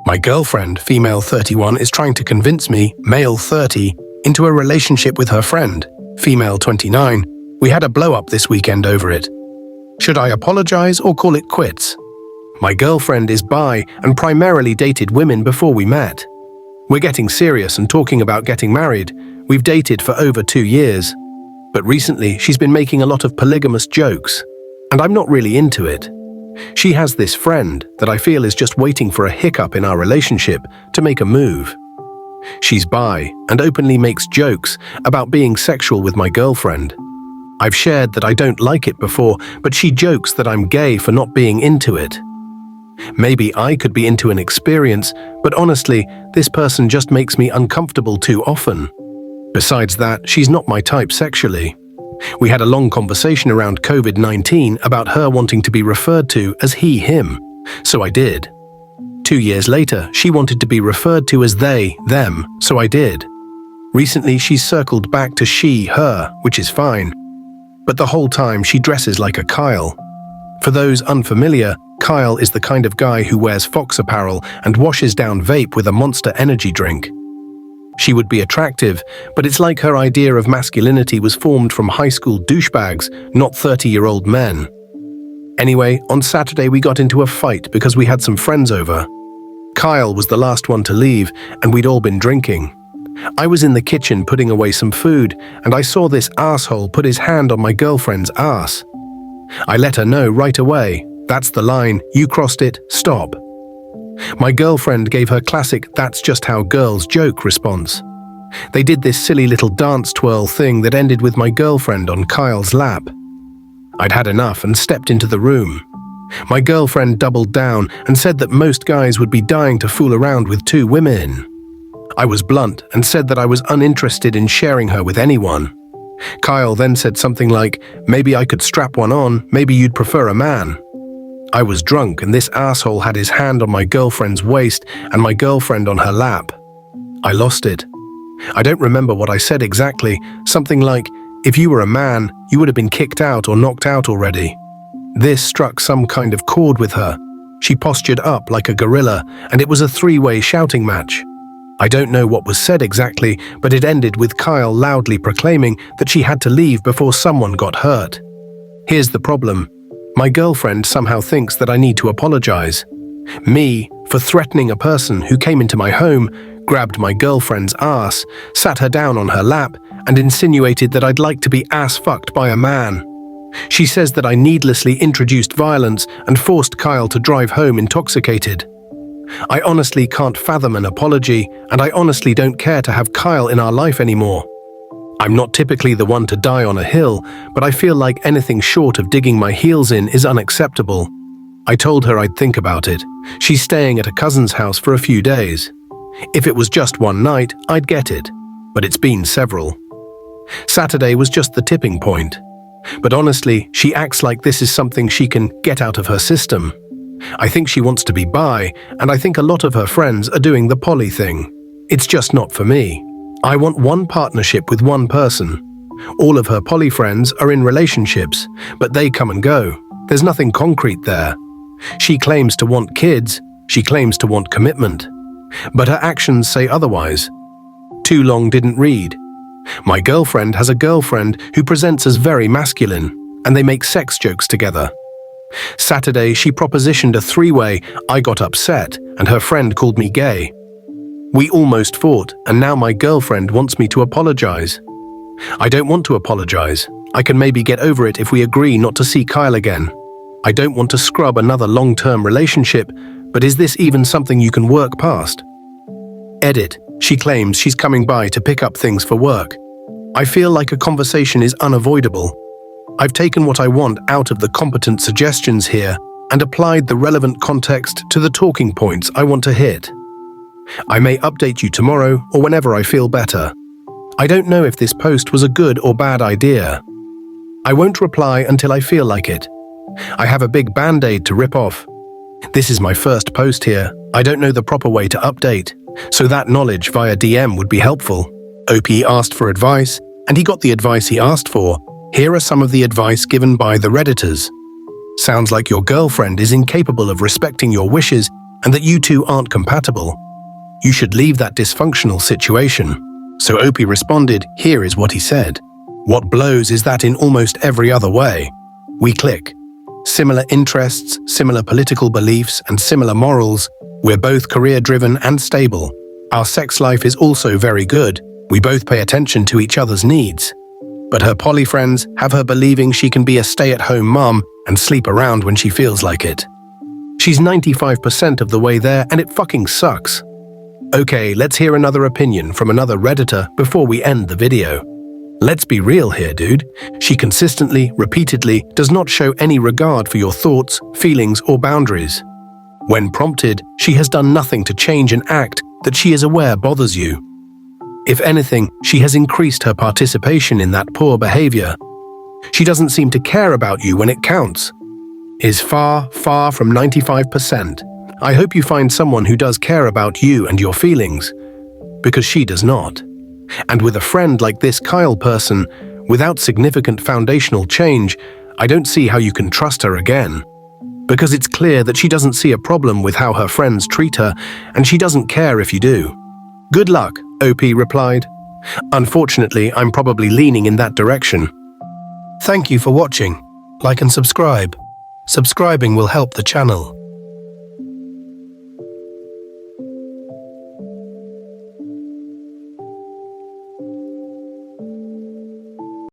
My girlfriend, female 31, is trying to convince me, male 30, into a relationship with her friend, female 29. We had a blow-up this weekend over it. Should I apologize or call it quits? My girlfriend is bi and primarily dated women before we met. We're getting serious and talking about getting married. We've dated for over 2 years. But recently, she's been making a lot of polygamous jokes, and I'm not really into it. She has this friend that I feel is just waiting for a hiccup in our relationship to make a move. She's bi and openly makes jokes about being sexual with my girlfriend. I've shared that I don't like it before, but she jokes that I'm gay for not being into it. Maybe I could be into an experience, but honestly, this person just makes me uncomfortable too often. Besides that, she's not my type sexually. We had a long conversation around COVID-19 about her wanting to be referred to as he, him, so I did. 2 years later, she wanted to be referred to as they, them, so I did. Recently, she's circled back to she, her, which is fine. But the whole time, she dresses like a Kyle. For those unfamiliar, Kyle is the kind of guy who wears Fox apparel and washes down vape with a Monster energy drink. She would be attractive, but it's like her idea of masculinity was formed from high school douchebags, not 30-year-old men. Anyway, on Saturday we got into a fight because we had some friends over. Kyle was the last one to leave, and we'd all been drinking. I was in the kitchen putting away some food, and I saw this asshole put his hand on my girlfriend's ass. I let her know right away, that's the line, you crossed it, stop. My girlfriend gave her classic "that's just how girls joke" response. They did this silly little dance twirl thing that ended with my girlfriend on Kyle's lap. I'd had enough and stepped into the room. My girlfriend doubled down and said that most guys would be dying to fool around with 2 women. I was blunt and said that I was uninterested in sharing her with anyone. Kyle then said something like, maybe I could strap one on, maybe you'd prefer a man. I was drunk and this asshole had his hand on my girlfriend's waist and my girlfriend on her lap. I lost it. I don't remember what I said exactly, something like, if you were a man, you would have been kicked out or knocked out already. This struck some kind of chord with her. She postured up like a gorilla, and it was a 3-way shouting match. I don't know what was said exactly, but it ended with Kyle loudly proclaiming that she had to leave before someone got hurt. Here's the problem. My girlfriend somehow thinks that I need to apologize. Me, for threatening a person who came into my home, grabbed my girlfriend's ass, sat her down on her lap, and insinuated that I'd like to be ass-fucked by a man. She says that I needlessly introduced violence and forced Kyle to drive home intoxicated. I honestly can't fathom an apology, and I honestly don't care to have Kyle in our life anymore. I'm not typically the one to die on a hill, but I feel like anything short of digging my heels in is unacceptable. I told her I'd think about it. She's staying at a cousin's house for a few days. If it was just one night, I'd get it, but it's been several. Saturday was just the tipping point. But honestly, she acts like this is something she can get out of her system. I think she wants to be bi, and I think a lot of her friends are doing the poly thing. It's just not for me. I want one partnership with one person. All of her poly friends are in relationships, but they come and go. There's nothing concrete there. She claims to want kids, she claims to want commitment. But her actions say otherwise. Too long didn't read. My girlfriend has a girlfriend who presents as very masculine, and they make sex jokes together. Saturday, she propositioned a 3-way, I got upset, and her friend called me gay. We almost fought, and now my girlfriend wants me to apologize. I don't want to apologize. I can maybe get over it if we agree not to see Kyle again. I don't want to scrub another long-term relationship, but is this even something you can work past? Edit. She claims she's coming by to pick up things for work. I feel like a conversation is unavoidable. I've taken what I want out of the competent suggestions here and applied the relevant context to the talking points I want to hit. I may update you tomorrow or whenever I feel better. I don't know if this post was a good or bad idea. I won't reply until I feel like it. I have a big band-aid to rip off. This is my first post here. I don't know the proper way to update, so that knowledge via DM would be helpful. OP asked for advice, and he got the advice he asked for. Here are some of the advice given by the Redditors. Sounds like your girlfriend is incapable of respecting your wishes and that you two aren't compatible. You should leave that dysfunctional situation. So Opie responded, here is what he said. What blows is that in almost every other way, we click. Similar interests, similar political beliefs, and similar morals. We're both career-driven and stable. Our sex life is also very good. We both pay attention to each other's needs. But her poly friends have her believing she can be a stay-at-home mom and sleep around when she feels like it. She's 95% of the way there, and it fucking sucks. Okay, let's hear another opinion from another Redditor before we end the video. Let's be real here, dude. She consistently, repeatedly does not show any regard for your thoughts, feelings, or boundaries. When prompted, she has done nothing to change an act that she is aware bothers you. If anything, she has increased her participation in that poor behavior. She doesn't seem to care about you when it counts. Is far, far from 95%. I hope you find someone who does care about you and your feelings, because she does not. And with a friend like this Kyle person, without significant foundational change, I don't see how you can trust her again. Because it's clear that she doesn't see a problem with how her friends treat her, and she doesn't care if you do. Good luck, OP replied. Unfortunately, I'm probably leaning in that direction. Thank you for watching. Like and subscribe. Subscribing will help the channel.